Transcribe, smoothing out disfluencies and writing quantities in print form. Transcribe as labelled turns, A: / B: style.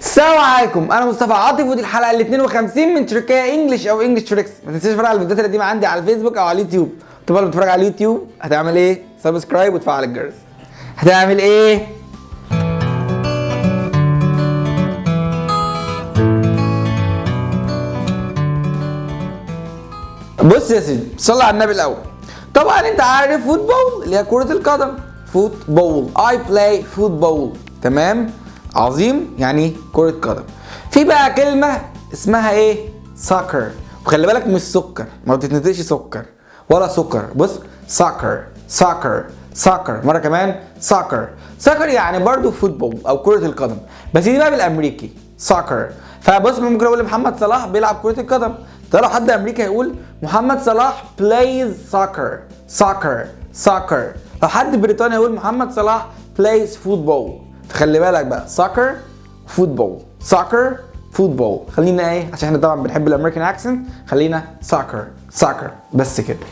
A: السلام عليكم، انا مصطفى عاطف ودي الحلقه ال 52 من تركيا انجلش او انجلش تريكس. ما تنساش تتفرج على الفيديوهات القديمه عندي على الفيسبوك او على اليوتيوب. طبعا لو بتتفرج على اليوتيوب هتعمل ايه؟ سبسكرايب وتفعل الجرس. هتعمل ايه؟ بص يا سيدي، صلي على النبي الاول. طبعا انت عارف فوتبول اللي هي كره القدم. فوتبول، اي بلاي فوتبول. تمام؟ عظيم، يعني كره قدم. في بقى كلمه اسمها ايه؟ ساكر. وخلي بالك مش سكر، ما بتتنطقش سكر ولا سكر. بص، ساكر ساكر ساكر. مره كمان، ساكر ساكر، يعني برضو فوتبول او كره القدم، بس دي بقى بالامريكي ساكر. فبص، ممكن اقول محمد صلاح بيلعب كره القدم. ده لو حد امريكي هيقول محمد صلاح plays soccer soccer soccer. لو حد بريطاني هيقول محمد صلاح plays football. فخلي بالك بقى، soccer فوتبول، soccer فوتبول. خلينا ايه، عشان احنا طبعا بنحب الامريكان اكسنت، خلينا soccer soccer بس كده.